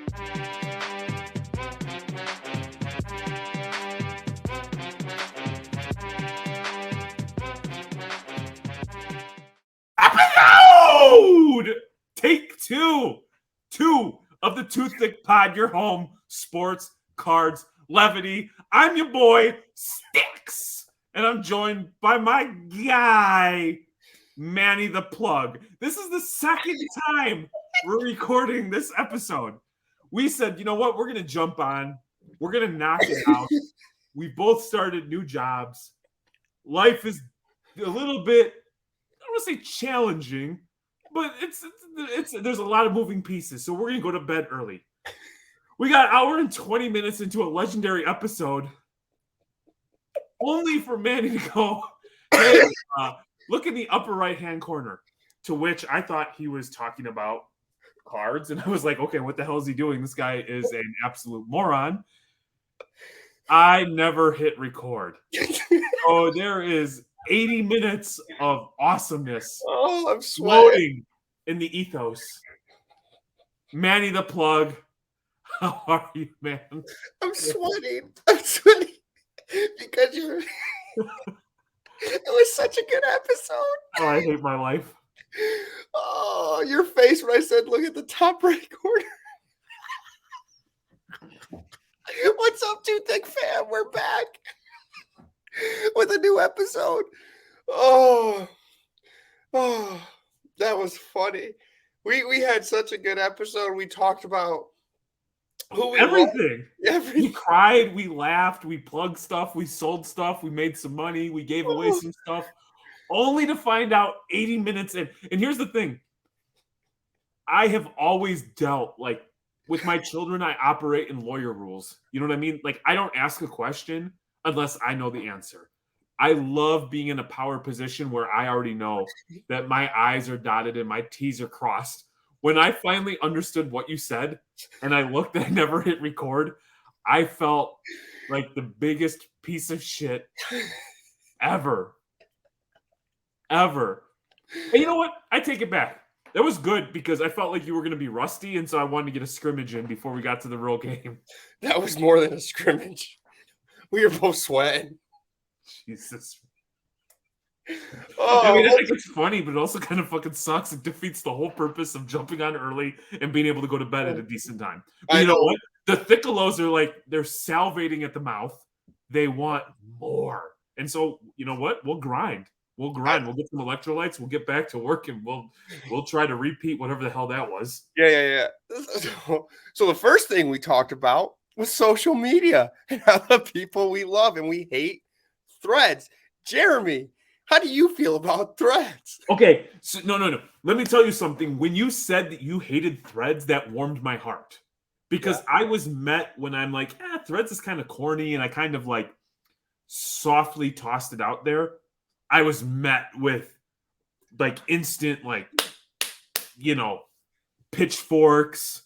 Episode! Take two of the Thicc Pod, your home, sports, cards, levity. I'm your boy, Sticks, and I'm joined by my guy, Manny The Plug. This is the second time we're recording this episode. We said, you know what? We're going to jump on. We're going to knock it out. We both started new jobs. Life is a little bit, I don't want to say challenging, but it's there's a lot of moving pieces. So we're going to go to bed early. We got an hour and 20 minutes into a legendary episode, only for Manny to go, hey, look in the upper right-hand corner, to which I thought he was talking about cards. And I was like, okay, what the hell is he doing? This guy is an absolute moron. I never hit record. So there is 80 minutes of awesomeness. Oh, I'm sweating. In the ethos. Manny The Plug. How are you, man? I'm sweating because you're. It was such a good episode. Oh, I hate my life. Oh, your face when I said, look at the top right corner. What's up, Thicc fam? We're back with a new episode. Oh, that was funny. We had such a good episode. We talked about who we everything. We cried, we laughed, we plugged stuff, we sold stuff, we made some money, we gave away some stuff, only to find out 80 minutes in. And here's the thing. I have always dealt, like, with my children, I operate in lawyer rules. You know what I mean? Like, I don't ask a question unless I know the answer. I love being in a power position where I already know that my I's are dotted and my T's are crossed. When I finally understood what you said and I looked and I never hit record, I felt like the biggest piece of shit ever. And you know what? I take it back. That was good because I felt like you were going to be rusty, and so I wanted to get a scrimmage in before we got to the real game. That was more than a scrimmage. We were both sweating. Jesus. Oh, I mean, I think it's funny, but it also kind of fucking sucks. It defeats the whole purpose of jumping on early and being able to go to bed at a decent time. But you know what? The Thickalos are like, they're salivating at the mouth. They want more. And so, you know what? We'll grind. We'll get some electrolytes. We'll get back to work, and we'll try to repeat whatever the hell that was. Yeah. So the first thing we talked about was social media and how the people we love and we hate Threads. Jeremy, how do you feel about Threads? Okay, so no. Let me tell you something. When you said that you hated Threads, that warmed my heart. Because I was met when I'm like, Threads is kind of corny, and I kind of like softly tossed it out there. I was met with like instant, like, you know, pitchforks,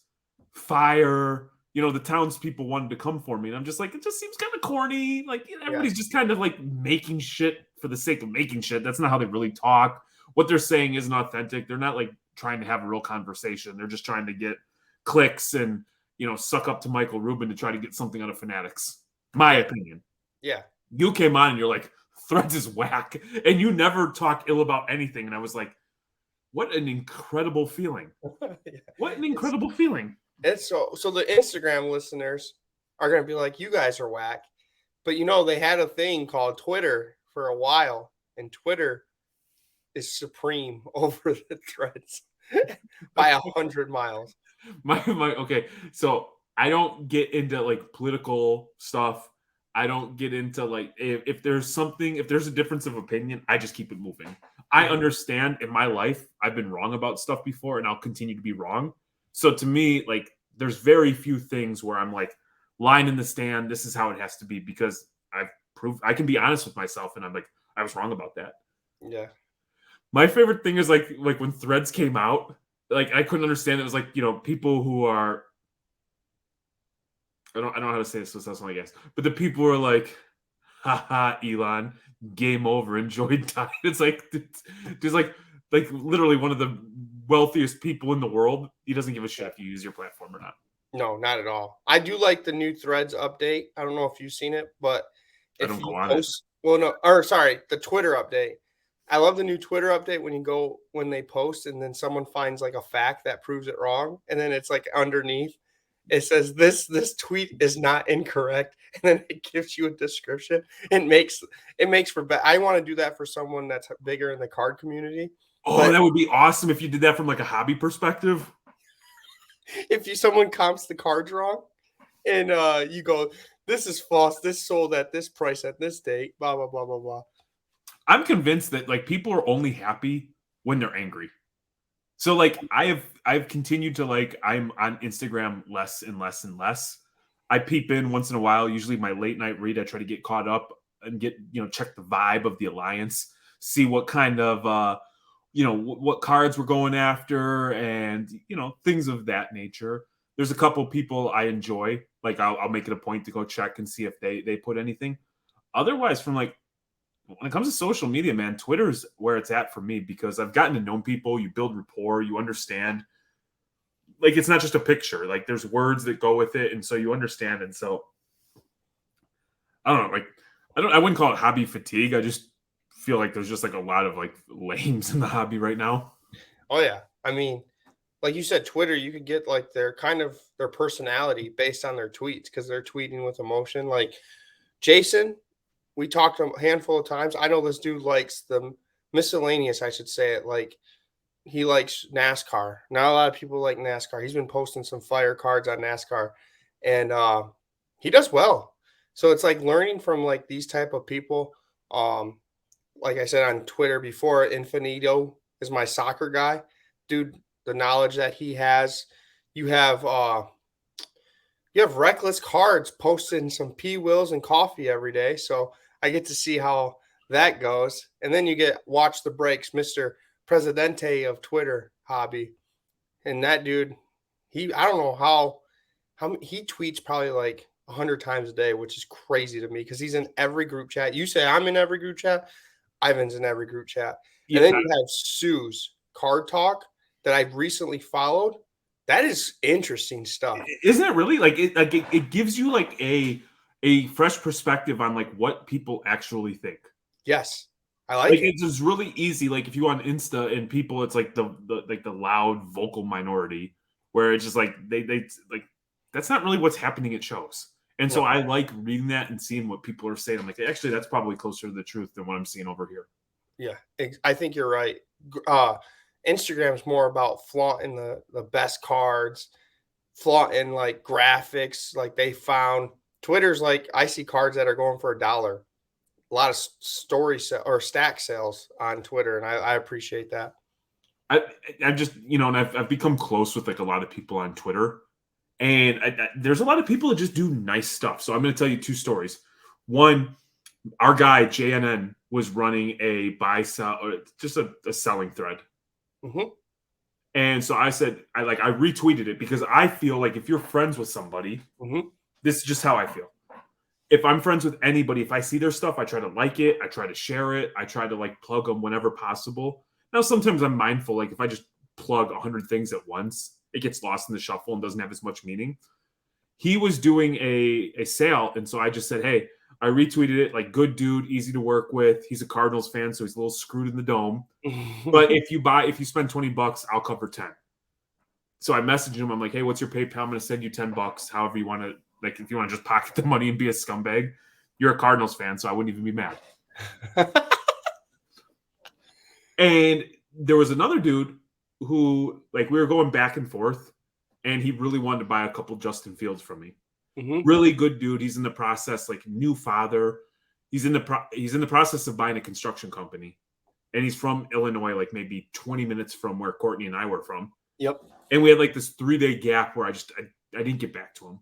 fire. You know, the townspeople wanted to come for me. And I'm just like, it just seems kind of corny. Like, you know, everybody's just kind of like making shit for the sake of making shit. That's not how they really talk. What they're saying isn't authentic. They're not like trying to have a real conversation. They're just trying to get clicks and, you know, suck up to Michael Rubin to try to get something out of Fanatics. My opinion. Yeah. You came on and you're like, Threads is whack. And you never talk ill about anything. And I was like, what an incredible feeling. What an incredible feeling. And so the Instagram listeners are going to be like, you guys are whack. But, you know, they had a thing called Twitter for a while. And Twitter is supreme over the Threads by 100 miles. Okay. So I don't get into like political stuff. I don't get into like, if there's a difference of opinion, I just keep it moving. I understand in my life, I've been wrong about stuff before and I'll continue to be wrong. So to me, like, there's very few things where I'm like, line in the stand, this is how it has to be, because I've proved I can be honest with myself and I'm like, I was wrong about that. Yeah. My favorite thing is like when Threads came out, like I couldn't understand it. It was like, you know, people who are, I don't know how to say this, so that's not, I guess. But the people were like, haha, Elon, game over, enjoy time. It's like, there's like literally one of the wealthiest people in the world. He doesn't give a shit if you use your platform or not. No, not at all. I do like the new Threads update. I don't know if you've seen it, but I if don't go you on it. post, well, no, or sorry, the Twitter update. I love the new Twitter update when they post and then someone finds like a fact that proves it wrong, and then it's like underneath it says this tweet is not incorrect, and then it gives you a description. It makes for I want to do that for someone that's bigger in the card community. Oh, But that would be awesome if you did that from like a hobby perspective. if someone comps the cards wrong, and you go, this is false, this sold at this price at this date, blah blah blah blah blah. I'm convinced that like people are only happy when they're angry. So like I've continued to like I'm on Instagram less and less and less. I peep in once in a while, usually my late night read. I try to get caught up and get, check the vibe of the alliance, see what kind of what cards we're going after, and things of that nature. There's a couple people I enjoy, like I'll make it a point to go check and see if they put anything. Otherwise, from like when it comes to social media, man, Twitter's where it's at for me because I've gotten to know people. You build rapport, you understand. Like it's not just a picture. Like there's words that go with it, and so you understand. And so I don't know. Like I wouldn't call it hobby fatigue. I just feel like there's just like a lot of like lames in the hobby right now. Oh yeah, I mean, like you said, Twitter, you could get like their personality based on their tweets because they're tweeting with emotion. Like Jason, we talked a handful of times. I know this dude likes the miscellaneous, I should say it. Like he likes NASCAR. Not a lot of people like NASCAR. He's been posting some fire cards on NASCAR, and he does well. So it's like learning from like these type of people. Um, like I said on Twitter before, Infinito is my soccer guy, dude. The knowledge that he has, you have reckless cards posting some P Wills and coffee every day. So I get to see how that goes. And then you get watch the breaks, Mr. Presidente of Twitter hobby. And that dude, I don't know how he tweets probably like 100 times a day, which is crazy to me because he's in every group chat. You say I'm in every group chat, Ivan's in every group chat. And Yeah, then you have Sue's Card Talk that I've recently followed. That is interesting stuff. isn't it really like it gives you like a fresh perspective on like what people actually think. Yes, I like Like it. it's just really easy. Like if you on Insta and people, it's like the loud vocal minority where it's just like they like that's not really what's happening at shows. And so No, I like reading that and seeing what people are saying. I'm like, actually, that's probably closer to the truth than what I'm seeing over here. yeah, I think you're right. Instagram's more about flaunting the best cards, flaunting like graphics, like they found. Twitter's like I see cards that are going for $1. A lot of story or stack sales on Twitter, and I appreciate that. I I've just and I've become close with like a lot of people on Twitter, and there's a lot of people that just do nice stuff. So I'm going to tell you two stories. One, our guy JNN was running a buy sell or just a selling thread. Mm-hmm. And so I said, I retweeted it because I feel like if you're friends with somebody, Mm-hmm. this is just how I feel. If I'm friends with anybody, if I see their stuff, I try to like it. I try to share it. I try to like plug them whenever possible. Now, sometimes I'm mindful, like if I just plug 100 things at once, it gets lost in the shuffle and doesn't have as much meaning. He was doing a sale. And so I just said, hey, I retweeted it. Like, good dude, easy to work with. He's a Cardinals fan, so he's a little screwed in the dome. But if you spend $20, I'll cover 10. So I messaged him. I'm like, hey, what's your PayPal? I'm going to send you $10. However you want to, like, if you want to just pocket the money and be a scumbag, you're a Cardinals fan, so I wouldn't even be mad. And there was another dude who, like, we were going back and forth, and he really wanted to buy a couple Justin Fields from me. Mm-hmm. Really good dude. He's in the process, like, new father. He's in the process of buying a construction company, and he's from Illinois, like maybe 20 minutes from where Courtney and I were from. Yep. And we had like this 3-day gap where I didn't get back to him.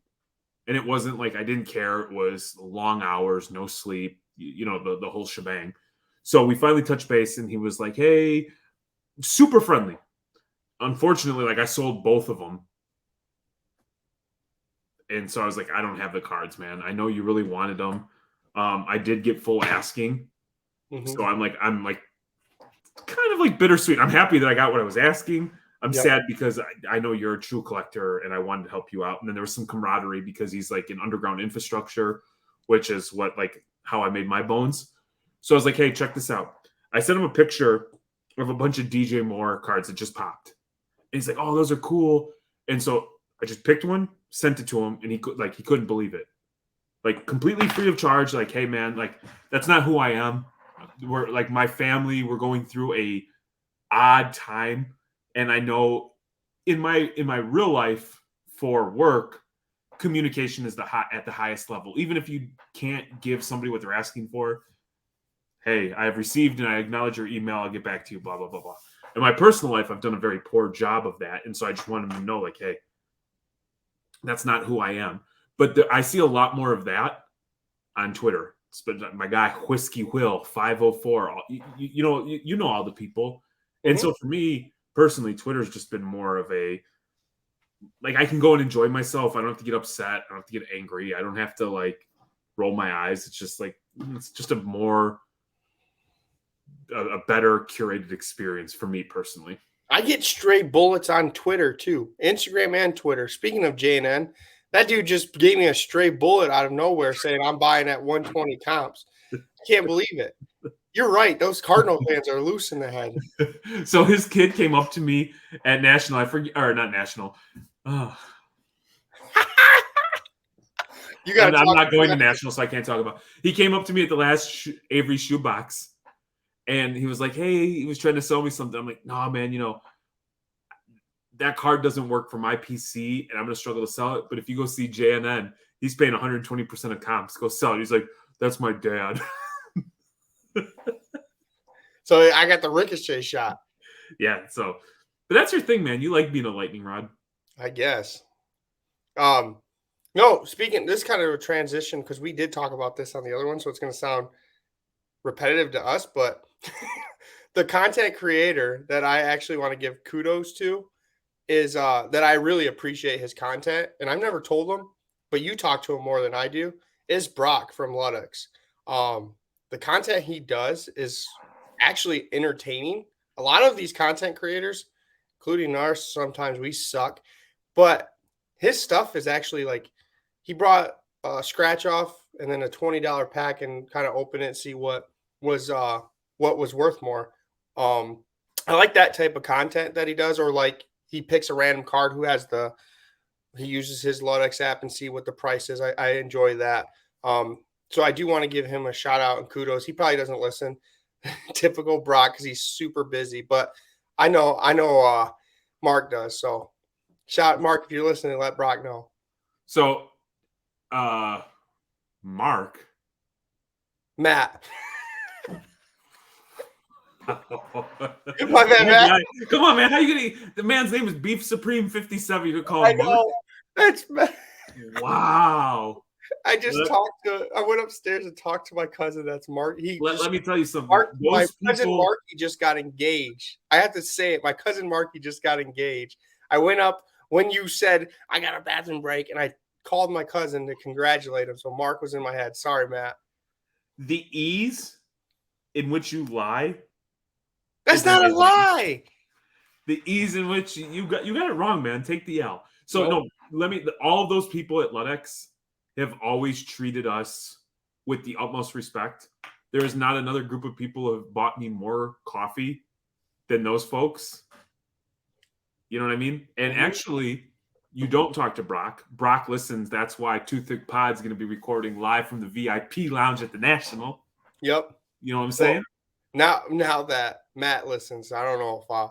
And it wasn't like I didn't care. It was long hours, no sleep, the whole shebang. So we finally touched base and he was like, hey, super friendly. Unfortunately, like I sold both of them. And so I was like, I don't have the cards, man. I know you really wanted them. I did get full asking. Mm-hmm. So I'm like kind of like bittersweet. I'm happy that I got what I was asking. I'm sad because I know you're a true collector and I wanted to help you out. And then there was some camaraderie because he's like in underground infrastructure, which is what like how I made my bones. So I was like, hey, check this out. I sent him a picture of a bunch of DJ Moore cards that just popped. And he's like, oh, those are cool. And so I just picked one, sent it to him, and he couldn't believe it. Like completely free of charge. Like, hey man, like that's not who I am. We're like my family, we're going through a odd time. And I know in my real life for work, communication is at the highest level. Even if you can't give somebody what they're asking for, hey, I have received and I acknowledge your email. I'll get back to you, blah, blah, blah, blah. In my personal life, I've done a very poor job of that. And so I just want them to know, like, hey, that's not who I am. But I see a lot more of that on Twitter. My guy, Whiskey Will 504. You know all the people. And so for me, personally, Twitter's just been more of a, like, I can go and enjoy myself. I don't have to get upset. I don't have to get angry. I don't have to, like, roll my eyes. It's just, like, it's just a better curated experience for me personally. I get stray bullets on Twitter, too. Instagram and Twitter. Speaking of JNN, that dude just gave me a stray bullet out of nowhere saying I'm buying at 120 comps. I can't believe it. You're right. Those Cardinal fans are loose in the head. So his kid came up to me at National. I forget, or not National. Oh. I'm not going to National, so I can't talk about. He came up to me at the last Avery shoebox, and he was like, "Hey," he was trying to sell me something. I'm like, "Nah, man. You know, that card doesn't work for my PC, and I'm gonna struggle to sell it. But if you go see JNN, he's paying 120% of comps. Go sell it." He's like, "That's my dad." So I got the ricochet shot. Yeah. So, but that's your thing, man. You like being a lightning rod, I guess. No, speaking, this kind of a transition because we did talk about this on the other one, so it's going to sound repetitive to us, but the content creator that I actually want to give kudos to is that I really appreciate his content, and I've never told him, but you talk to him more than I do, is Brock from Luddix. The content he does is actually entertaining. A lot of these content creators, including ours, sometimes we suck, but his stuff is actually like, he brought a scratch off and then a $20 pack and kind of open it and see what was worth more. I like that type of content that he does, or like he picks a random card he uses his Luddix app and see what the price is. I enjoy that. So I do want to give him a shout out and kudos. He probably doesn't listen. Typical Brock because he's super busy, but I know Mark does. So shout Mark if you're listening, let Brock know. So Matt. My bad, Matt. Come on, man. How you gonna? The man's name is Beef Supreme 57. You could call him Mark. That's Matt. Wow. I went upstairs and talked to my cousin. That's Mark. Let me tell you something. My cousin Marky just got engaged. I have to say it. My cousin Marky just got engaged. I went up when you said I got a bathroom break, and I called my cousin to congratulate him. So Mark was in my head. Sorry, Matt. The ease in which you lie. That's not a lie. The ease in which you got it wrong, man. Take the L. So all of those people at Luddix have always treated us with the utmost respect. There is not another group of people who have bought me more coffee than those folks. You know what I mean? And actually, you don't talk to Brock. Brock listens. That's why Thicc Pod is going to be recording live from the VIP lounge at the National. Yep. You know what I'm saying? Now that Matt listens, I don't know if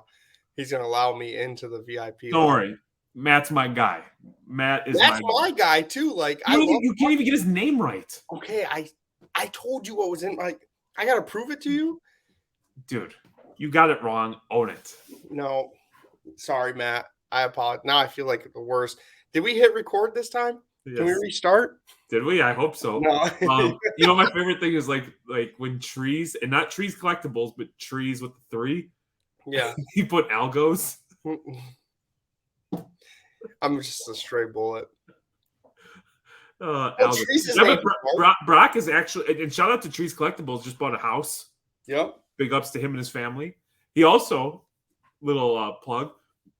he's going to allow me into the VIP. Don't worry. Matt's my guy. That's my guy too. Like you can't even get his name right. Okay, I told you what was in my. I gotta prove it to you, dude. You got it wrong. Own it. No, sorry, Matt. I apologize. Now I feel like the worst. Did we hit record this time? Yes. Can we restart? Did we? I hope so. No. You know, my favorite thing is like when trees, and not trees collectibles, but trees with the 3. Yeah. He put algos. I'm just a stray bullet. Brock is actually, and shout out to Trees Collectibles, just bought a house. Yep. Big ups to him and his family. He also, little plug,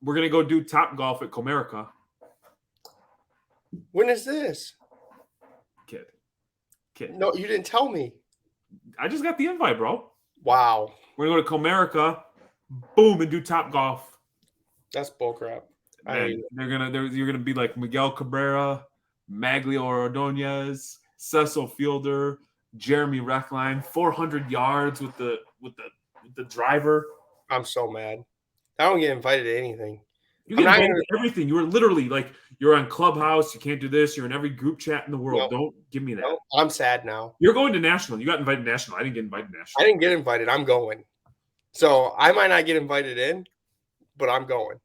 we're gonna go do Top Golf at Comerica. When is this? Kid. No, you didn't tell me. I just got the invite, bro. Wow. We're gonna go to Comerica, boom, and do Top Golf. That's bullcrap. Man, you're gonna be like Miguel Cabrera, Maglio Ordonez, Cecil Fielder, Jeremy Reckline, 400 yards with the driver. I'm so mad. I don't get invited to anything. You get invited to everything. You were literally like, you're on Clubhouse. You can't do this. You're in every group chat in the world. Don't give me that. Nope. I'm sad now. You're going to National. You got invited to National. I didn't get invited to National. I didn't get invited. I'm going. So I might not get invited in, but I'm going.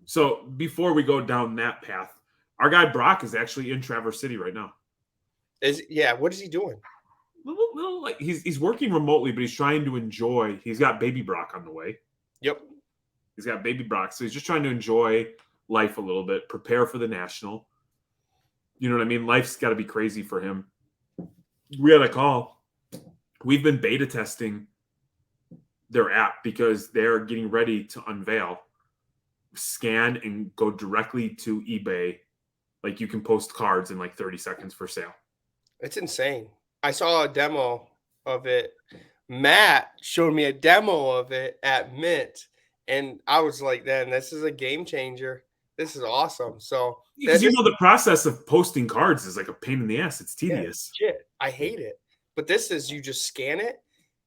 So before we go down that path, our guy Brock is actually in Traverse City right now. What is he doing? Little like he's working remotely, but he's trying to enjoy. He's got baby Brock on the way. Yep. He's got baby Brock, so he's just trying to enjoy life a little bit, prepare for the National. You know what I mean? Life's got to be crazy for him. We had a call. We've been beta testing their app because they're getting ready to unveil, scan, and go directly to eBay. Like you can post cards in like 30 seconds for sale. It's insane. I saw a demo of it. Matt showed me a demo of it at Mint. And I was like, then this is a game changer. This is awesome. So because the process of posting cards is like a pain in the ass. It's tedious. Yeah, shit. I hate it. But this is you just scan it,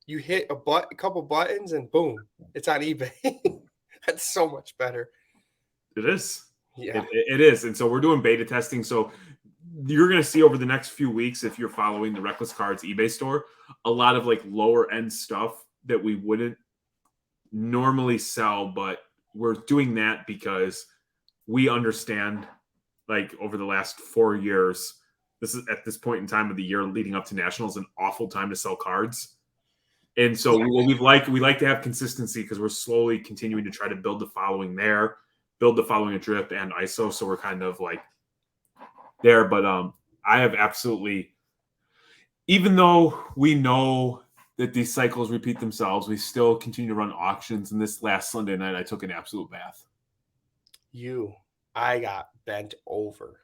you hit a couple buttons, and boom, it's on eBay. That's so much better. It is. Yeah. It is. And so we're doing beta testing. So you're going to see over the next few weeks, if you're following the Reckless Cards eBay store, a lot of like lower end stuff that we wouldn't normally sell, but we're doing that because we understand, like, over the last 4 years, this is at this point in time of the year leading up to Nationals, an awful time to sell cards. And so we like to have consistency because we're slowly continuing to try to build the following there, build the following at Drip and ISO. So we're kind of like there, but I have absolutely, even though we know that these cycles repeat themselves, we still continue to run auctions. And this last Sunday night, I took an absolute bath. I got bent over.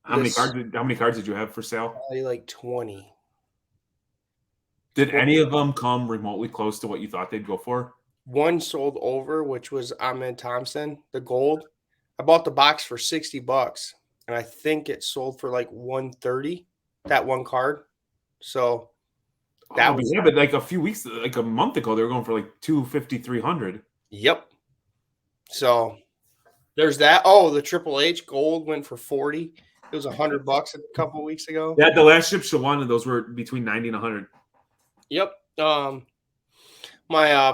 How many cards did you have for sale? Probably like 20. Did any of them come remotely close to what you thought they'd go for? One sold over, which was Ahmed Thompson, the gold. I bought the box for $60, and I think it sold for like 130. That one card. So that was but like a few weeks, like a month ago, they were going for like 250, 300. Yep. So there's that. Oh, the Triple H gold went for 40. It was $100 a couple weeks ago. Yeah, the last ship Shawana, those were between 90 and 100. Yep. My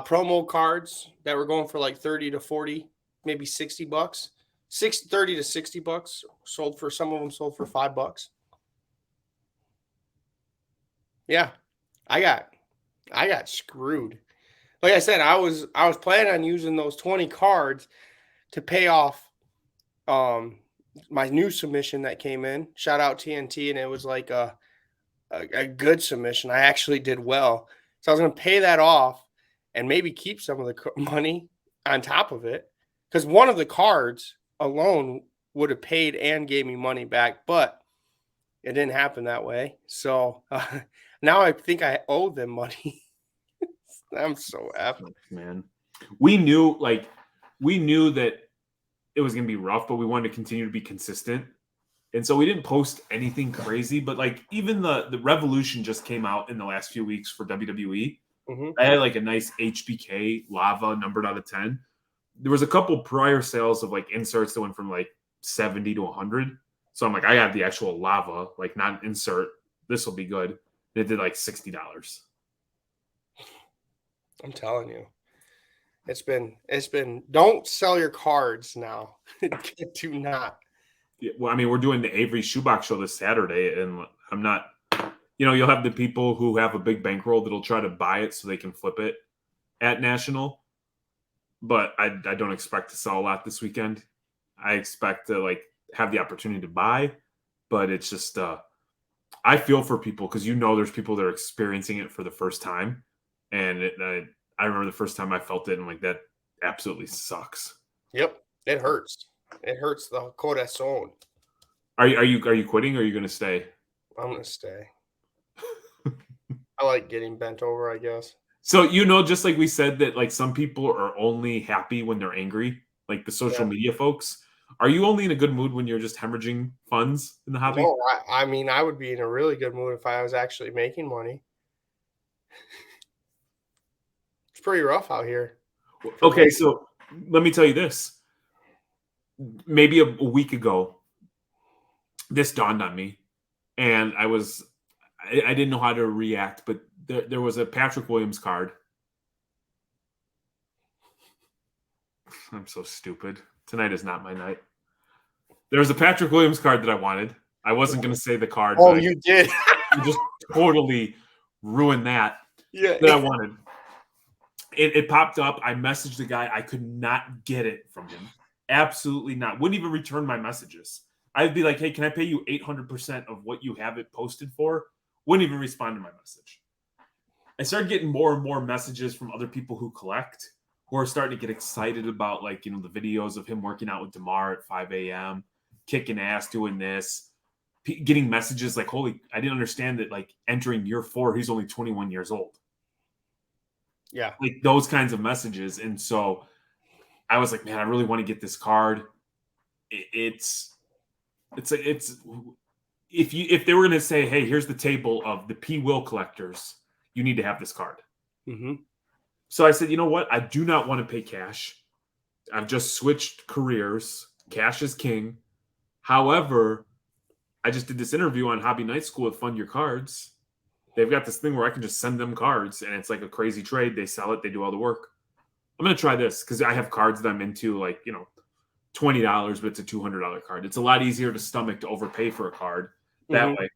promo cards that were going for like 30 to 40, maybe $60, $30 to $60 sold for, some of them sold for $5. Yeah, I got screwed. Like I said, I was planning on using those 20 cards to pay off my new submission that came in. Shout out TNT, and it was like a good submission. I actually did well. So I was going to pay that off and maybe keep some of the money on top of it, because one of the cards alone would have paid and gave me money back, but it didn't happen that way. So now I think I owe them money. I'm so effed. Man, we knew that it was going to be rough, but we wanted to continue to be consistent. And so we didn't post anything crazy, but like even the Revolution just came out in the last few weeks for WWE. Mm-hmm. I had like a nice HBK lava numbered out of 10. There was a couple prior sales of like inserts that went from like 70 to 100. So I'm like, I have the actual lava, like not an insert. This will be good. And it did like $60. I'm telling you. It's been don't sell your cards now. Do not. Yeah, well, I mean, we're doing the Avery Shoebox show this Saturday, and I'm not, you'll have the people who have a big bankroll that'll try to buy it so they can flip it at National. But I don't expect to sell a lot this weekend. I expect to like have the opportunity to buy, but it's just I feel for people because there's people that are experiencing it for the first time, and I remember the first time I felt it, and like that absolutely sucks. Yep. It hurts. It hurts the corazón. Are you quitting or are you gonna stay? I'm gonna stay. I like getting bent over, I guess. So just like we said that like some people are only happy when they're angry, like the social Yeah. media folks. Are you only in a good mood when you're just hemorrhaging funds in the hobby? No, I mean, I would be in a really good mood if I was actually making money. It's pretty rough out here for Okay, most. so let me tell you this. Maybe a week ago, this dawned on me, and I didn't know how to react, but there was a Patrick Williams card. I'm so stupid. Tonight is not my night. There was a Patrick Williams card that I wanted. I wasn't going to say the card, Oh, but you did. I just totally ruined that Yeah. I wanted. It popped up. I messaged the guy. I could not get it from him. Absolutely not. Wouldn't even return my messages. I'd be like, hey, can I pay you 800% of what you have it posted for? Wouldn't even respond to my message. I started getting more and more messages from other people who collect, who are starting to get excited about like, the videos of him working out with DeMar at 5 a.m., kicking ass, doing this, getting messages like, holy, I didn't understand that like entering year 4, he's only 21 years old. Yeah. Like those kinds of messages. And so I was like, man, I really want to get this card. It's like, if they were going to say, hey, here's the table of the P. Will collectors, you need to have this card. Mm-hmm. So I said, you know what? I do not want to pay cash. I've just switched careers. Cash is king. However, I just did this interview on Hobby Night School with Fund Your Cards. They've got this thing where I can just send them cards, and it's like a crazy trade. They sell it. They do all the work. I'm going to try this because I have cards that I'm into, like, $20, but it's a $200 card. It's a lot easier to stomach to overpay for a card that way.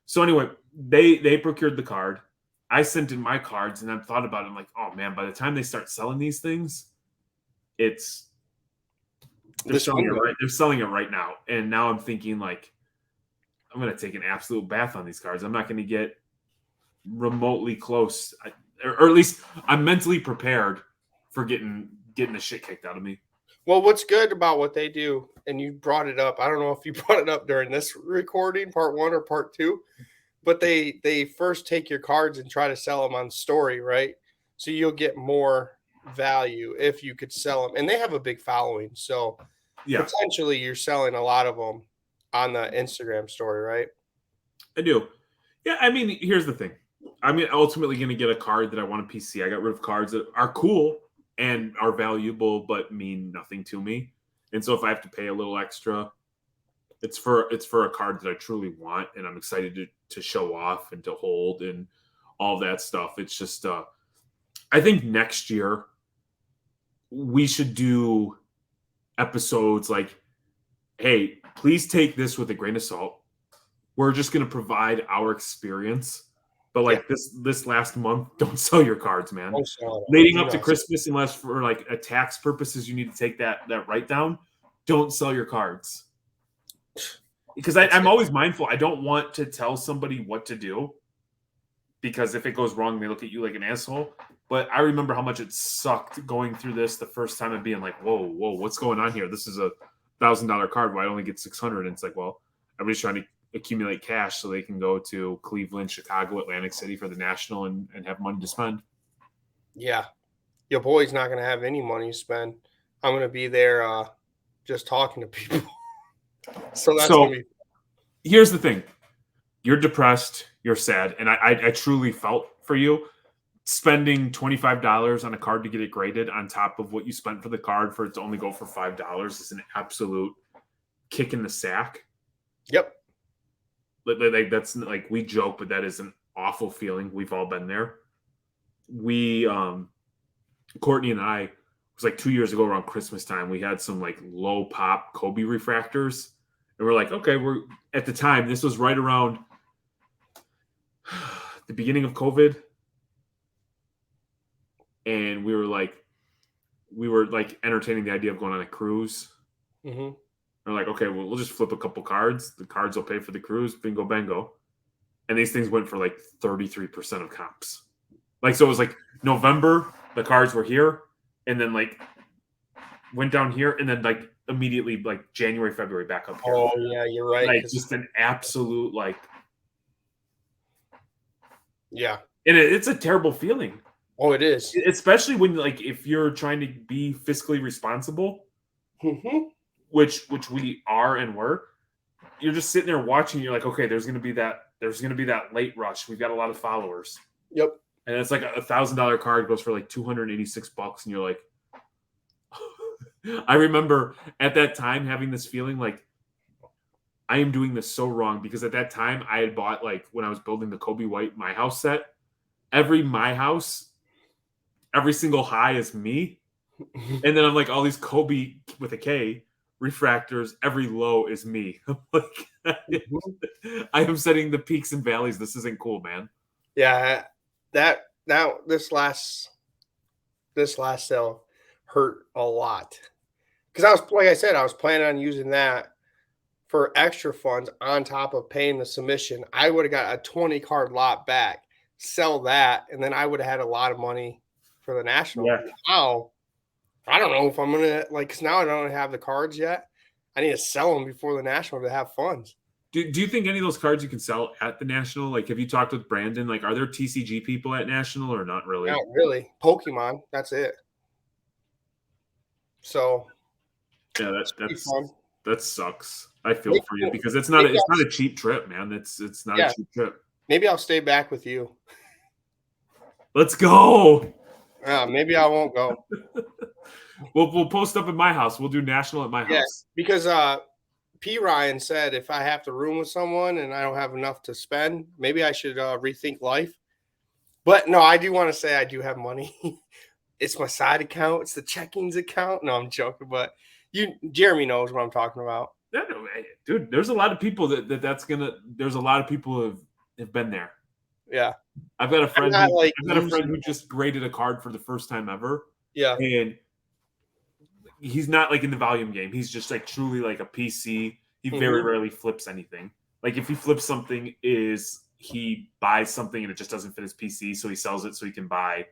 So anyway, they procured the card. I sent in my cards, and I've thought about it. I'm like, oh man, by the time they start selling these things, they're selling it right. They're selling it right now, and now I'm thinking like, I'm going to take an absolute bath on these cards. I'm not going to get remotely close, or at least I'm mentally prepared for getting the shit kicked out of me. Well, what's good about what they do, and you brought it up, I don't know if you brought it up during this recording, part 1 or part 2, but they first take your cards and try to sell them on story, right? So you'll get more value if you could sell them. And they have a big following. So Yeah, potentially you're selling a lot of them on the Instagram story, right? I do. Yeah, I mean, here's the thing. I'm ultimately going to get a card that I want a PC. I got rid of cards that are cool and are valuable, but mean nothing to me. And so if I have to pay a little extra, it's for a card that I truly want, and I'm excited to show off and to hold and all that stuff. It's just, I think next year we should do episodes like, hey, please take this with a grain of salt. We're just going to provide our experience. But like this last month, don't sell your cards, man. Leading up to Christmas, unless for like a tax purposes, you need to take that write down. Don't sell your cards. Because I'm always mindful. I don't want to tell somebody what to do, because if it goes wrong, they look at you like an asshole. But I remember how much it sucked going through this the first time and being like, whoa, what's going on here? This is a $1,000 card where I only get 600. And it's like, well, everybody's trying to accumulate cash so they can go to Cleveland, Chicago, Atlantic City for the National and have money to spend. Yeah. Your boy's not going to have any money to spend. I'm going to be there just talking to people. So that's going to be. Here's the thing. You're depressed. You're sad. And I truly felt for you. Spending $25 on a card to get it graded on top of what you spent for the card for it to only go for $5 is an absolute kick in the sack. Yep. Like that's like, we joke, but that is an awful feeling. We've all been there. We, Courtney and I, it was like 2 years ago around Christmas time, we had some like low pop Kobe refractors. And we're like, okay, at the time, this was right around the beginning of COVID. And we were like entertaining the idea of going on a cruise. Mm-hmm. We're like, okay, well, we'll just flip a couple cards. The cards will pay for the cruise. Bingo, bango. And these things went for like 33% of comps. Like, so it was like November, the cards were here. And then like went down here, and then like immediately like January, February back up here. Oh yeah, you're right. Like just an absolute like. Yeah. And it's a terrible feeling. Oh, it is. Especially when like if you're trying to be fiscally responsible, Mm-hmm. which we are and were, you're just sitting there watching. You're like, okay, there's gonna be that late rush. We've got a lot of followers. Yep. And it's like $1,000 card goes for like $286, and you're like, I remember at that time having this feeling like I am doing this so wrong, because at that time I had bought, like when I was building the Kobe White My House set, every My House, every single high is me. And then I'm like, all these Kobe with a K refractors, every low is me. I'm like, I am setting the peaks and valleys. This isn't cool, man. Yeah, this last sale hurt a lot, because I was, like I said, I was planning on using that for extra funds on top of paying the submission. I would have got a 20 card lot back, sell that, and then I would have had a lot of money for the national. Yeah. Now, I don't know if I'm gonna like, because now I don't have the cards yet. I need to sell them before the national to have funds. Do you think any of those cards you can sell at the national? Like, have you talked with Brandon? Like, are there TCG people at national or not really? Not really. Pokemon, that's it. So Yeah, it's fun. that sucks. I feel Maybe- for you, because it's not a cheap trip, man. It's not Yeah. a cheap trip. Maybe I'll stay back with you. Let's go. Maybe I won't go. We'll post up at my house. We'll do national at my Yeah, house. because P. Ryan said if I have to room with someone and I don't have enough to spend, maybe I should rethink life. But no, I do want to say I do have money. It's my side account. It's the checkings account. No, I'm joking. But Jeremy knows what I'm talking about. No, dude, there's a lot of people there's a lot of people who have been there. Yeah. I've got a friend I've got a friend who just graded a card for the first time ever. Yeah. And he's not like in the volume game. He's just like truly like a PC. He very rarely flips anything. Like if he flips something, is he buys something and it just doesn't fit his PC, so he sells it so he can buy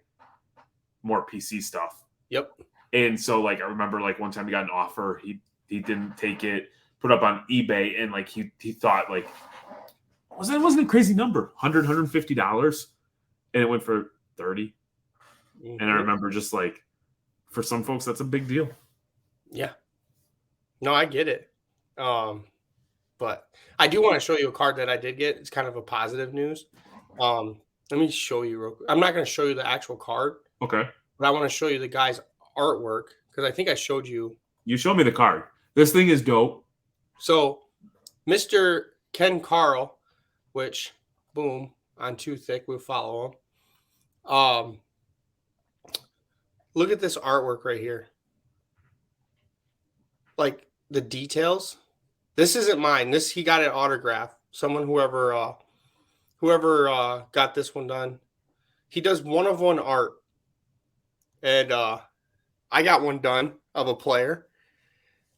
more PC stuff. Yep. And so like I remember like one time he got an offer, he didn't take it, put up on eBay, and like he thought like wasn't a crazy number, $150, and it went for 30. And I remember just like, for some folks that's a big deal. Yeah. No, I get it. But I do want to show you a card that I did get. It's kind of a positive news. Let me show you real quick. I'm not going to show you the actual card. Okay. But I want to show you the guy's artwork, because I think I showed you. You showed me the card. This thing is dope. So Mr. Ken Carl, which, boom, on Too Thick, we'll follow him. Look at this artwork right here. Like the details. This isn't mine. He got an autograph. Whoever got this one done. He does one-of-one art. And I got one done of a player.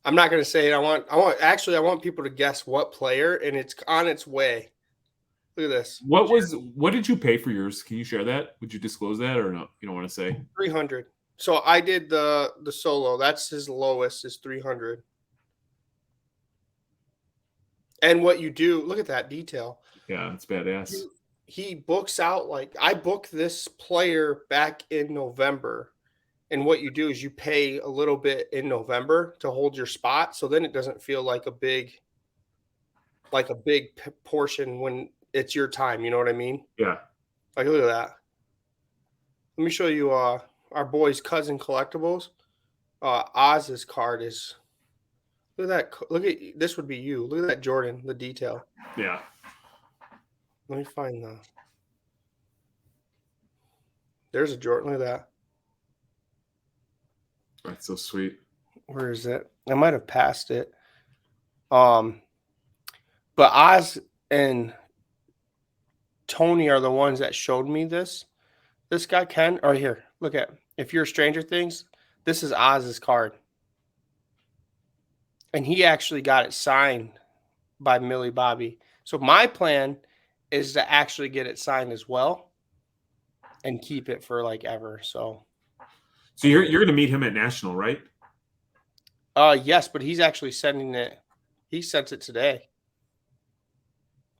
I'm not going to say it. I want people to guess what player, and it's on its way. Look at this. What did you pay for yours? Can you share that? Would you disclose that, or no? You don't want to say? 300. So I did the solo. That's his lowest, is 300. And what you do, look at that detail. Yeah, it's badass. He books out, like I booked this player back in November. And what you do is you pay a little bit in November to hold your spot. So then it doesn't feel like a big portion when it's your time. You know what I mean? Yeah. Like, look at that. Let me show you our boy's Cousin Collectibles. Oz's card is, look at that. Look at, this would be you. Look at that Jordan, the detail. Yeah. Let me find there's a Jordan. Look at that. That's so sweet. Where is it? I might have passed it. But Oz and Tony are the ones that showed me this. This guy Ken, right here. Look at, if you're Stranger Things, this is Oz's card. And he actually got it signed by Millie Bobby. So my plan is to actually get it signed as well and keep it for like ever. So you're going to meet him at National, right? Yes, but he's actually sending it. He sent it today.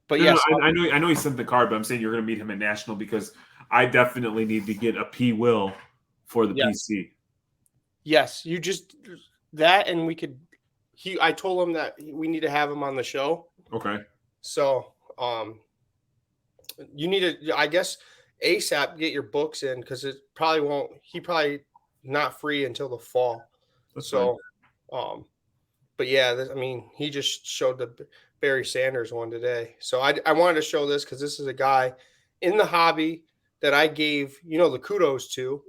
But No, yes, I know he sent the card, but I'm saying you're going to meet him at National because I definitely need to get a P will for the yes, PC. yes. You just that, and we could. I told him that we need to have him on the show. Okay. So, you need to, I guess, ASAP get your books in because it probably won't. He probably not free until the fall. That's fine. So, but yeah, I mean, he just showed the Barry Sanders one today. So I wanted to show this because this is a guy in the hobby that I gave the kudos to.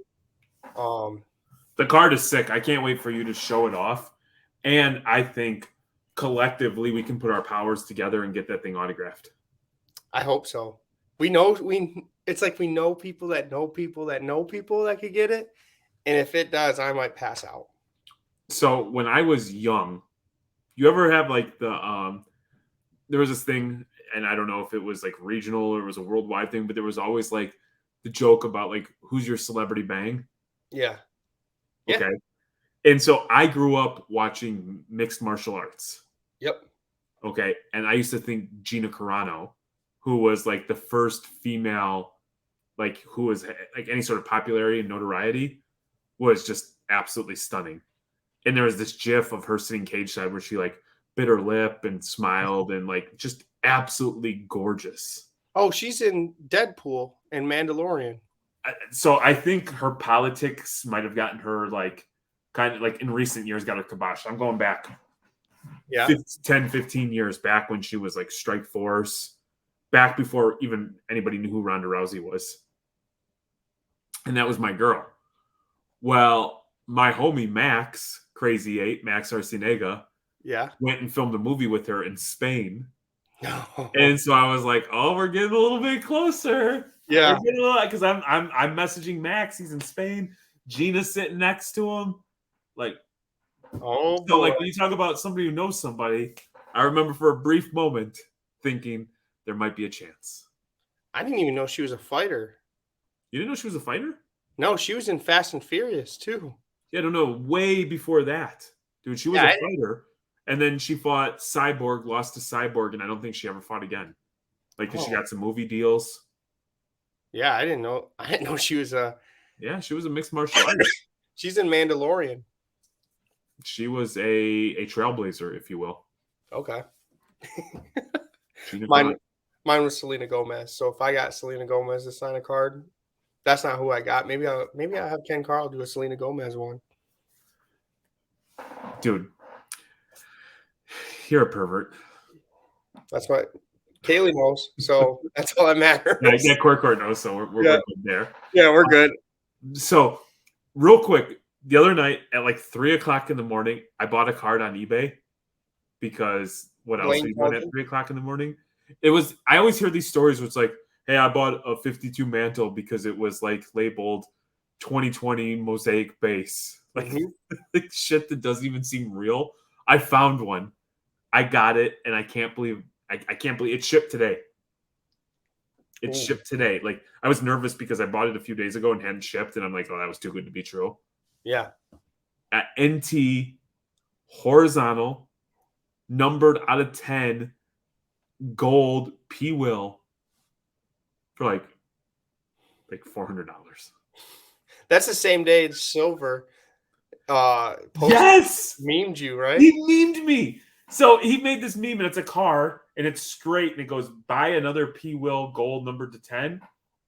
The card is sick. I can't wait for you to show it off. And I think collectively we can put our powers together and get that thing autographed. I hope so. It's like we know people that know people that know people that could get it, and if it does, I might pass out. So when I was young, you ever have like there was this thing, and I don't know if it was like regional or it was a worldwide thing, but there was always like the joke about like who's your celebrity bang? Yeah. Okay. And so I grew up watching mixed martial arts. Yep. Okay. And I used to think Gina Carano, who was like the first female, like who was like any sort of popularity and notoriety, was just absolutely stunning. And there was this gif of her sitting cage side where she like bit her lip and smiled and like just absolutely gorgeous. Oh, she's in Deadpool and Mandalorian. So I think her politics might have gotten her like kind of like in recent years got her kibosh. I'm going back 10, 15 years back when she was like Strike Force, back before even anybody knew who Ronda Rousey was. And that was my girl. Well, my homie Max, Crazy 8, Max Arcinega, went and filmed a movie with her in Spain. And so I was like, oh, we're getting a little bit closer. Yeah. Because I'm messaging Max. He's in Spain. Gina's sitting next to him. Like, oh, so like when you talk about somebody who knows somebody, I remember for a brief moment thinking there might be a chance. I didn't even know she was a fighter. You didn't know she was a fighter? No, she was in Fast and Furious too. Yeah, I don't know. Way before that, dude, she was a fighter. And then she fought Cyborg, lost to Cyborg, and I don't think she ever fought again. Like, because she got some movie deals. Yeah, I didn't know. I didn't know she was a. Yeah, she was a mixed martial artist. She's in Mandalorian. She was a trailblazer, if you will. Okay. Mine was Selena Gomez. So if I got Selena Gomez to sign a card, that's not who I got. Maybe I'll have Ken Carl do a Selena Gomez one. Dude, you're a pervert. That's what Kaylee knows. So that's all that matters. Yeah, Court knows. So we're good there. Yeah, we're good. So, real quick, the other night at like 3:00 in the morning, I bought a card on eBay because what else are you doing at 3:00 in the morning? It was. I always hear these stories where it's like, hey, I bought a 52 mantle because it was like labeled 2020 mosaic base. Like, like shit that doesn't even seem real. I found one. I got it, and I can't believe I can't believe it shipped today. It shipped today. Like, I was nervous because I bought it a few days ago and hadn't shipped, and I'm like, oh, that was too good to be true. Yeah. At NT, horizontal, numbered out of 10, gold P will for like $400. That's the same day it's silver. Yes, memed you, right? He memed me. So he made this meme, and it's a car, and it's straight, and it goes, buy another P will gold numbered to 10,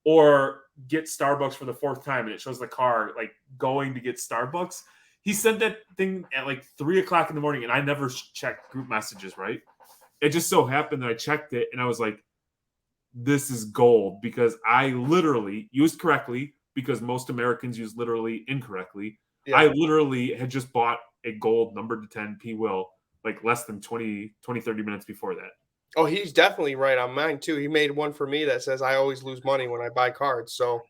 or get Starbucks for the 4th time, and it shows the car like going to get Starbucks. He sent that thing at like 3:00 in the morning, and I never checked group messages, right? It just so happened that I checked it, and I was like, this is gold, because I literally used correctly, because most Americans use literally incorrectly. Yeah. I literally had just bought a gold numbered to 10 P will like less than 30 minutes before that. Oh, he's definitely right on mine too. He made one for me that says I always lose money when I buy cards. So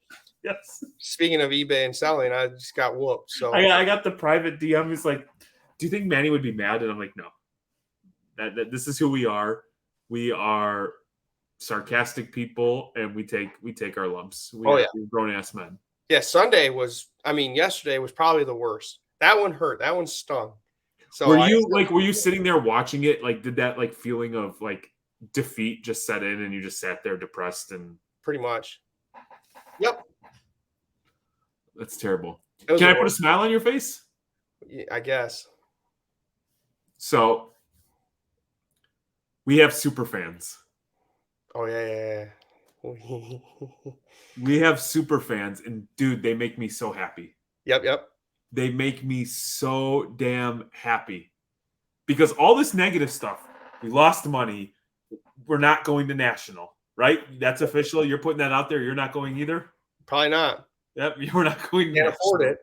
yes. Speaking of eBay and selling, I just got whooped. So I got the private DM. He's like, do you think Manny would be mad? And I'm like, no. That this is who we are. We are sarcastic people, and we take our lumps. We're grown ass men. Yeah, yesterday was probably the worst. That one hurt. That one stung. So were you sitting there watching it? Like, did that like feeling of like defeat just set in and you just sat there depressed? And pretty much. Yep. that's terrible. It was Can I the put a worst. smile on your face? Yeah, I guess. So we have super fans. Oh yeah. We have super fans, and dude, they make me so happy. Yep. They make me so damn happy because all this negative stuff. We lost money. We're not going to national, right? That's official. You're putting that out there. You're not going either. Probably not. Yep, you're not going to Can't national. afford it.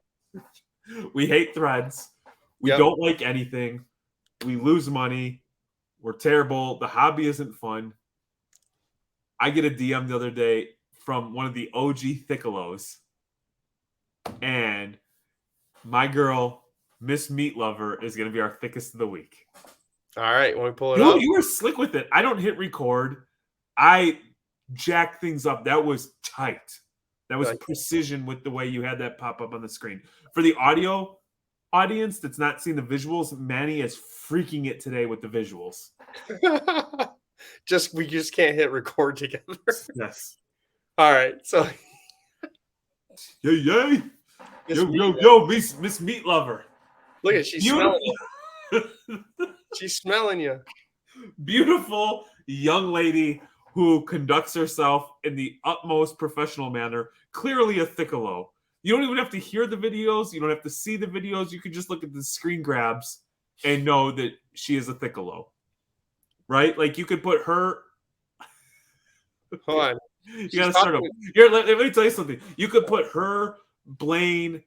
We hate threads. We Yep. don't like anything. We lose money. We're terrible. The hobby isn't fun. I get a DM the other day from one of the OG Thickalos, and my girl, Miss Meat Lover, is going to be our thickest of the week. All right, when we pull it Dude, up. you were slick with it. I don't hit record. I jack things up. That was tight. That was precision with the way you had that pop up on the screen. For the audio audience that's not seeing the visuals, Manny is freaking it today with the visuals. We just can't hit record together. Yes. All right, so Yay. Yo, Miss Meat Lover. Look at she's smelling you. She's smelling you. Beautiful young lady who conducts herself in the utmost professional manner. Clearly a thickalo. You don't even have to hear the videos. You don't have to see the videos. You can just look at the screen grabs and know that she is a thickalo. Right? Like you could put her. Hold on. You gotta start over. Here, let me tell you something. You could put her, Blaine,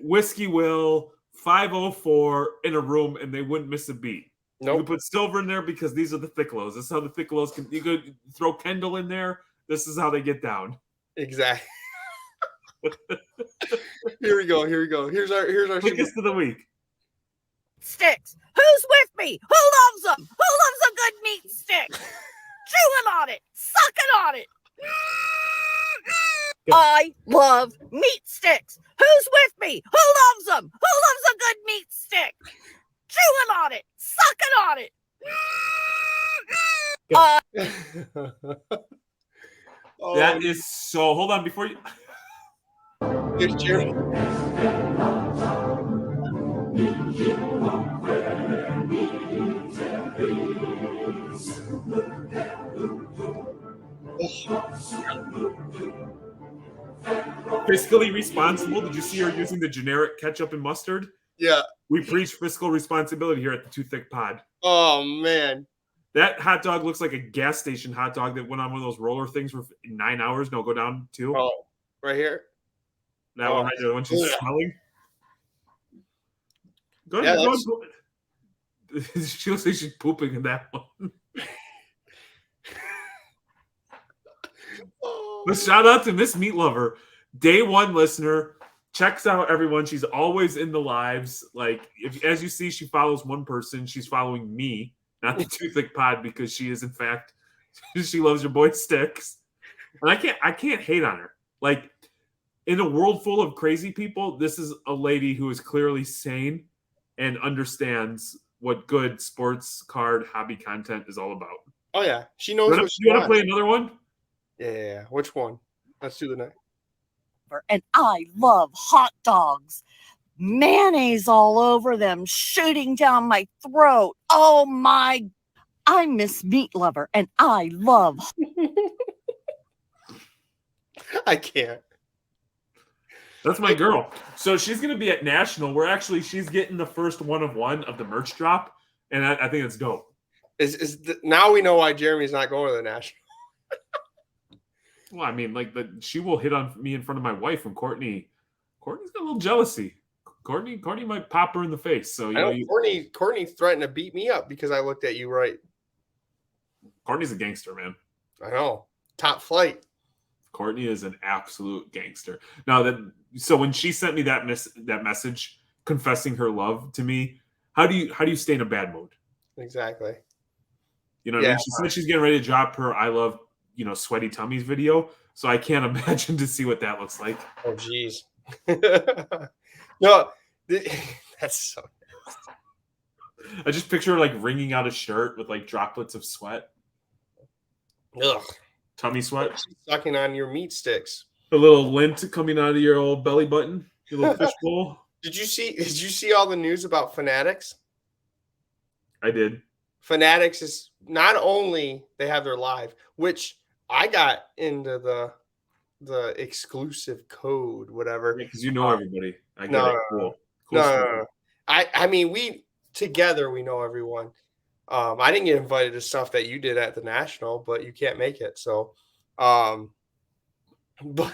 Whiskey Will, 504 in a room and they wouldn't miss a beat. Nope. You could put Silver in there because these are the Thickalos. This is how the Thickalos can. You could throw Kendall in there. This is how they get down. Exactly. Here we go. Here's our Thickest of the week. Sticks. Who's with me? Who loves them? Who loves a good meat stick? Chewing on it, sucking on it. I love meat sticks. Who's with me? Who loves them? Who loves a good meat stick? Chewing on it, sucking on it. That is so. Hold on before you. Here's Jeremy. Fiscally responsible. Did you see her using the generic ketchup and mustard? Yeah. We preach fiscal responsibility here at the Thicc Pod. Oh man. That hot dog looks like a gas station hot dog that went on one of those roller things for 9 hours. No, go down 2. Oh, right here. That one right there, the one she's smelling. Go ahead. She looks like she's pooping in that one. But shout out to Miss Meat Lover, day one listener. Checks out everyone. She's always in the lives. Like, as you see, she follows one person. She's following me, not the Thicc Pod, because she is, in fact, she loves your boy Sticks. And I can't hate on her. Like, in a world full of crazy people, this is a lady who is clearly sane and understands what good sports card hobby content is all about. Oh yeah, she knows what she You want wants. to play another one? Yeah. Which one? Let's do the next. And I love hot dogs. Mayonnaise all over them, shooting down my throat. Oh my! I'm Miss Meat Lover, and I love. I can't. That's my girl. So she's going to be at National. She's getting the first one of the merch drop, and I think it's dope. Now we know why Jeremy's not going to the National. Well, I mean, like, she will hit on me in front of my wife when Courtney's got a little jealousy. Courtney might pop her in the face. So Courtney threatened to beat me up because I looked at you right. Courtney's a gangster, man. I know. Top flight. Courtney is an absolute gangster. Now so when she sent me that message confessing her love to me, how do you stay in a bad mood? Exactly. You know what I mean? She said she's getting ready to drop her I love, sweaty tummies video. So I can't imagine to see what that looks like. Oh geez. No, that's so I just picture her like wringing out a shirt with like droplets of sweat, Ugh. tummy sweat, She's sucking on your meat sticks. a little lint coming out of your old belly button, your little fishbowl. Did you see all the news about Fanatics? I did. Fanatics is not only they have their live, which I got into the exclusive code, whatever. Because you know everybody. I get No, it. Cool. No. I mean, we know everyone. I didn't get invited to stuff that you did at the National, but you can't make it. So, but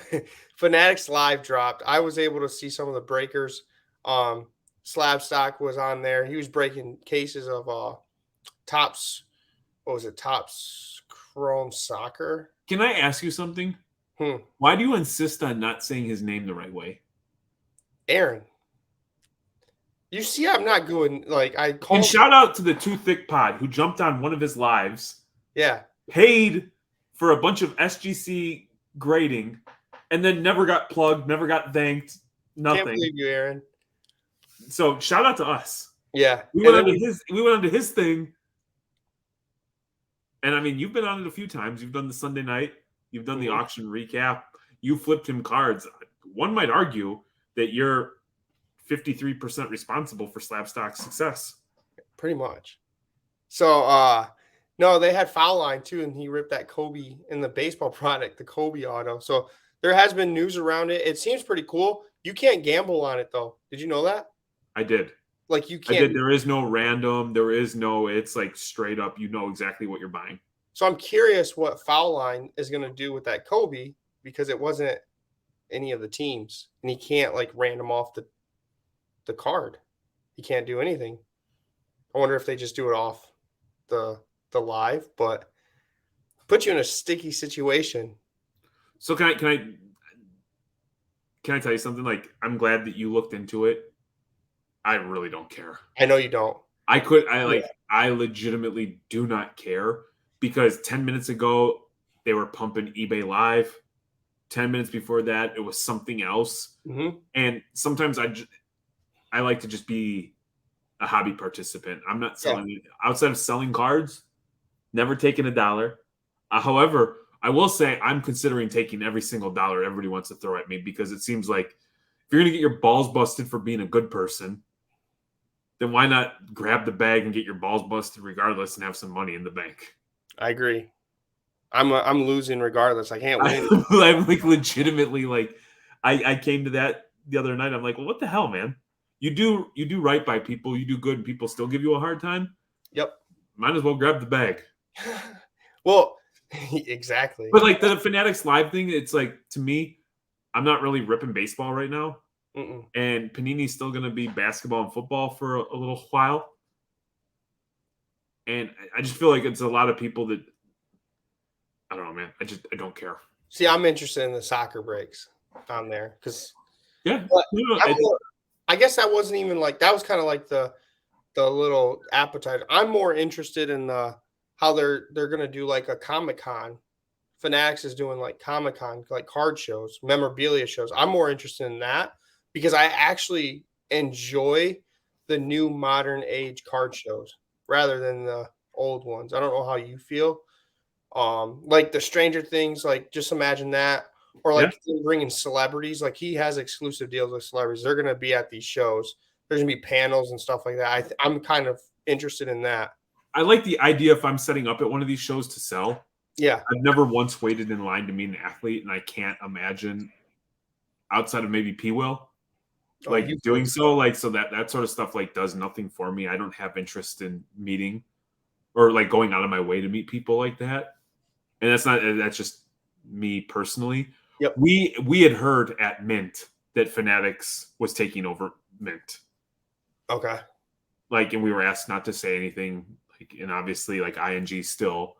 Fanatics Live dropped. I was able to see some of the breakers. Slabstock was on there. He was breaking cases of Tops. What was it? Tops Chrome Soccer. Can I ask you something? Why do you insist on not saying his name the right way? Aaron. You see, I'm not going like I called. And shout out to the Thicc Pod who jumped on one of his lives. Yeah. Paid for a bunch of SGC grading, and then never got plugged, never got thanked, nothing. Can't believe you, Aaron. So shout out to us. Yeah. We went onto his thing. And I mean, you've been on it a few times. You've done the Sunday night. You've done the auction recap. You flipped him cards. One might argue that you're 53% responsible for Slabstock's success. Pretty much. So, no, they had Foul Line too, and he ripped that Kobe in the baseball product, the Kobe auto. So there has been news around it. It seems pretty cool. You can't gamble on it though. Did you know that? I did. Like you can't. I did. There is no random. There is no. It's like straight up. You know exactly what you're buying. So I'm curious what Foul Line is going to do with that Kobe because it wasn't any of the teams, and he can't like random off the card. He can't do anything. I wonder if they just do it off the live, but put you in a sticky situation. So can I tell you something? Like, I'm glad that you looked into it. I really don't care. I know you don't. I legitimately do not care because 10 minutes ago they were pumping eBay Live. 10 minutes before that, it was something else. Mm-hmm. And sometimes I like to just be a hobby participant. I'm not selling outside of selling cards, never taking $1. However, I will say I'm considering taking every single dollar everybody wants to throw at me because it seems like if you're going to get your balls busted for being a good person, then why not grab the bag and get your balls busted regardless and have some money in the bank? I agree. I'm losing regardless. I can't win. I'm like legitimately like I came to that the other night. I'm like, well, what the hell, man? You do right by people. You do good, and people still give you a hard time. Yep. Might as well grab the bag. Well, exactly. But like the Fanatics Live thing, it's like to me, I'm not really ripping baseball right now. Mm-mm. And Panini's still going to be basketball and football for a little while. And I just feel like it's a lot of people that, I don't know, man. I don't care. See, I'm interested in the soccer breaks on there because I guess that wasn't even like, that was kind of like the little appetizer. I'm more interested in how they're going to do like a Comic-Con. Fanatics is doing like Comic-Con, like card shows, memorabilia shows. I'm more interested in that because I actually enjoy the new modern age card shows rather than the old ones. I don't know how you feel. Like the Stranger Things, like just imagine that. Or like bringing celebrities. Like he has exclusive deals with celebrities. They're going to be at these shows. There's going to be panels and stuff like that. I'm kind of interested in that. I like the idea if I'm setting up at one of these shows to sell. Yeah. I've never once waited in line to meet an athlete, and I can't imagine outside of maybe P-Will like doing so. Like, so that sort of stuff like does nothing for me. I don't have interest in meeting or like going out of my way to meet people like that. And that's just me personally. Yep. We had heard at Mint that Fanatics was taking over Mint. Okay. Like, and we were asked not to say anything. Like, and obviously, like ING still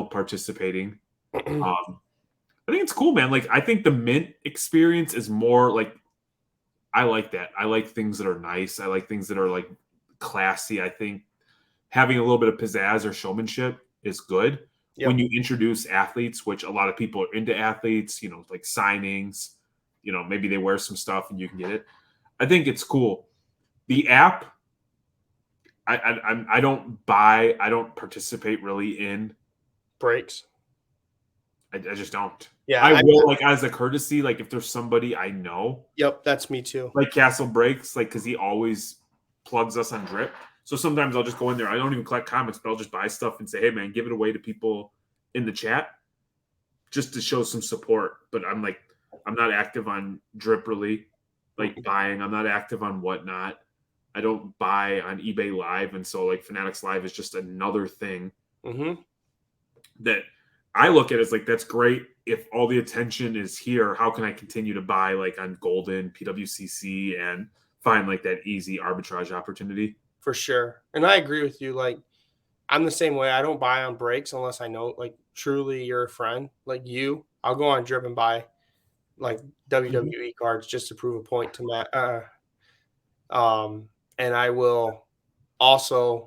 participating. I think it's cool, man. Like, I think the Mint experience is more like, I like that. I like things that are nice. I like things that are like classy. I think having a little bit of pizzazz or showmanship is good. Yep. When you introduce athletes, which a lot of people are into athletes, you know, like signings, you know, maybe they wear some stuff and you can get it. I think it's cool. The app, I don't buy. I don't participate really in breaks. I just don't. Yeah, I will, like, as a courtesy, like, if there's somebody I know. Yep, that's me too. Like Castle Breaks, like, because he always plugs us on Drip. So sometimes I'll just go in there. I don't even collect comics, but I'll just buy stuff and say, hey, man, give it away to people in the chat just to show some support. But I'm not active on Drip really, like buying. I'm not active on Whatnot. I don't buy on eBay Live. And so, like, Fanatics Live is just another thing that I look at as like, that's great. If all the attention is here, how can I continue to buy like on Golden, PWCC, and find like that easy arbitrage opportunity? For sure. And I agree with you. Like, I'm the same way. I don't buy on breaks unless I know, like, truly you're a friend. Like you, I'll go on Drip and buy like WWE cards just to prove a point to Matt. And I will also,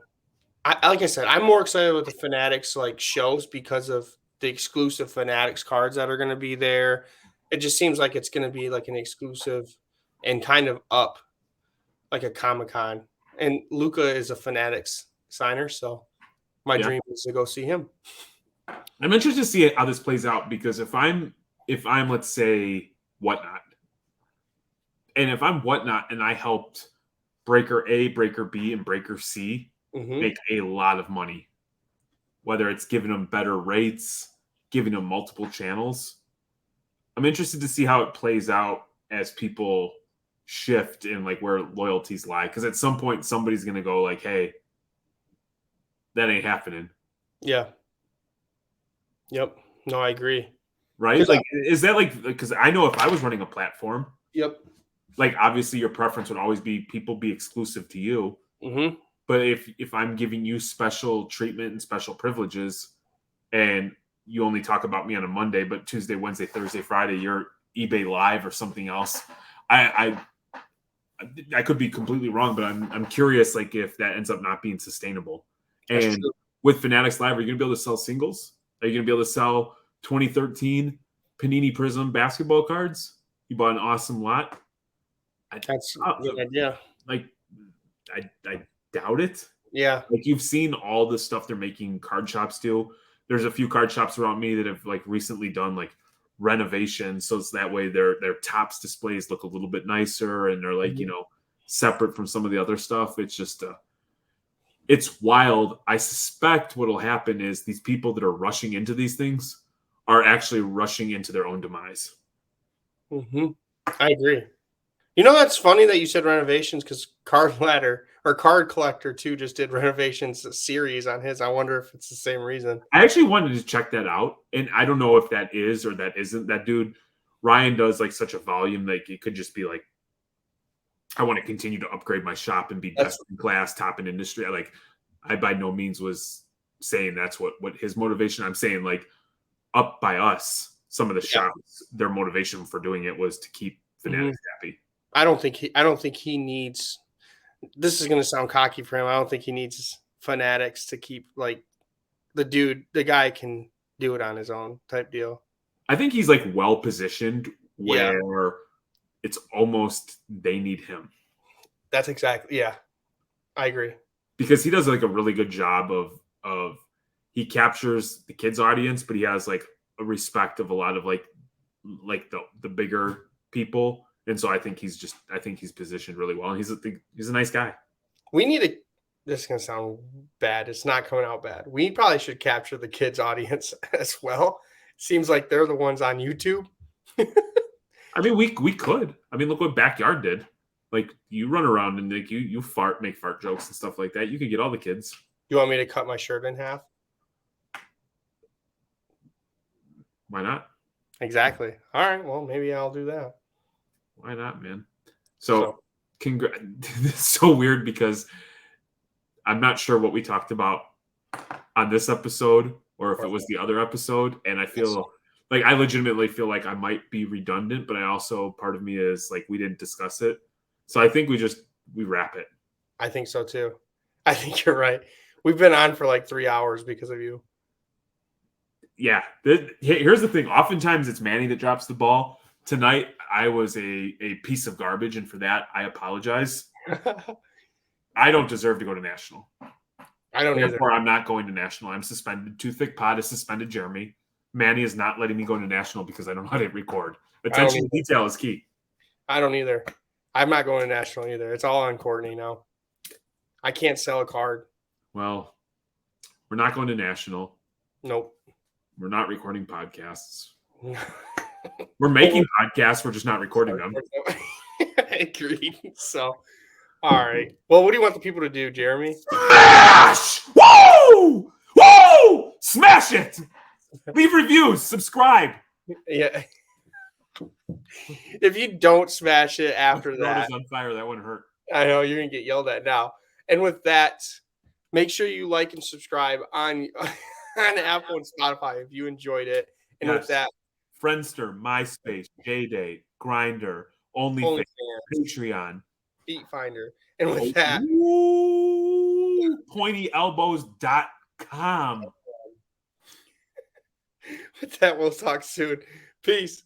like I said, I'm more excited with the Fanatics like shows because of the exclusive Fanatics cards that are going to be there. It just seems like it's going to be like an exclusive and kind of up like a Comic-Con. And Luca is a Fanatics signer, so my dream is to go see him. I'm interested to see how this plays out, because if I'm let's say Whatnot, and if I'm Whatnot and I helped Breaker A, Breaker B, and Breaker C make a lot of money, whether it's giving them better rates, giving them multiple channels, I'm interested to see how it plays out as people shift in like where loyalties lie. Because at some point, somebody's going to go like, hey, that ain't happening. Yeah. Yep. No, I agree. Right? Like, is that like, because I know if I was running a platform, like obviously your preference would always be people be exclusive to you. But if I'm giving you special treatment and special privileges, and you only talk about me on a Monday, but Tuesday, Wednesday, Thursday, Friday, you're eBay Live or something else, I could be completely wrong, but I'm curious, like, if that ends up not being sustainable. And with Fanatics Live, are you going to be able to sell singles? Are you going to be able to sell 2013 Panini Prism basketball cards? You bought an awesome lot. That's a good idea. Like, I doubt it. Yeah. Like, you've seen all the stuff they're making card shops do. There's a few card shops around me that have like recently done like renovations, so it's that way their tops displays look a little bit nicer, and they're like, you know, separate from some of the other stuff. It's just it's wild. I suspect what'll happen is these people that are rushing into these things are actually rushing into their own demise. I agree. You know, that's funny that you said renovations, because Card Ladder or Card Collector 2 just did renovations series on his. I wonder if it's the same reason. I actually wanted to check that out, and I don't know if that is or that isn't. That dude, Ryan, does like such a volume, like it could just be like, I want to continue to upgrade my shop and be best in class, top in industry. I by no means was saying that's what his motivation. I'm saying like up by us, some of the shops, their motivation for doing it was to keep Fanatics happy. I don't think he needs. This is going to sound cocky for him. I don't think he needs Fanatics to keep like the guy can do it on his own type deal. I think he's like well positioned where it's almost they need him. That's exactly. Yeah, I agree. Because he does like a really good job of he captures the kids' audience, but he has like a respect of a lot of like the bigger people. And so I think he's positioned really well, and he's a nice guy. We need to. This is gonna sound bad. It's not coming out bad. We probably should capture the kids' audience as well. Seems like they're the ones on YouTube. I mean, we could. I mean, look what Backyard did. Like, you run around and like you make fart jokes and stuff like that. You could get all the kids. You want me to cut my shirt in half? Why not? Exactly. All right. Well, maybe I'll do that. Why not, man? So it's so weird because I'm not sure what we talked about on this episode or if it was the other episode. And I feel like I legitimately feel like I might be redundant, but I also, part of me is like, we didn't discuss it. So I think we wrap it. I think so too. I think you're right. We've been on for like 3 hours because of you. Yeah. Here's the thing. Oftentimes it's Manny that drops the ball. Tonight, I was a piece of garbage, and for that, I apologize. I don't deserve to go to national. I don't either. Therefore, I'm not going to national. I'm suspended. Thicc Pod is suspended Jeremy. Manny is not letting me go to national because I don't know how to record. Attention to detail is key. I don't either. I'm not going to national either. It's all on Courtney now. I can't sell a card. Well, we're not going to national. Nope. We're not recording podcasts. We're making podcasts. We're just not recording them. I agree. So, all right. Well, what do you want the people to do, Jeremy? Smash! Woo! Woo! Smash it! Leave reviews. Subscribe. Yeah. If you don't smash it after that, is on fire. That wouldn't hurt. I know you're gonna get yelled at now. And with that, make sure you like and subscribe on Apple and Spotify if you enjoyed it. And with that, Friendster, MySpace, JDate, Grindr, OnlyFans, Patreon, Feet Finder. And with that, pointyelbows.com. With that, we'll talk soon. Peace.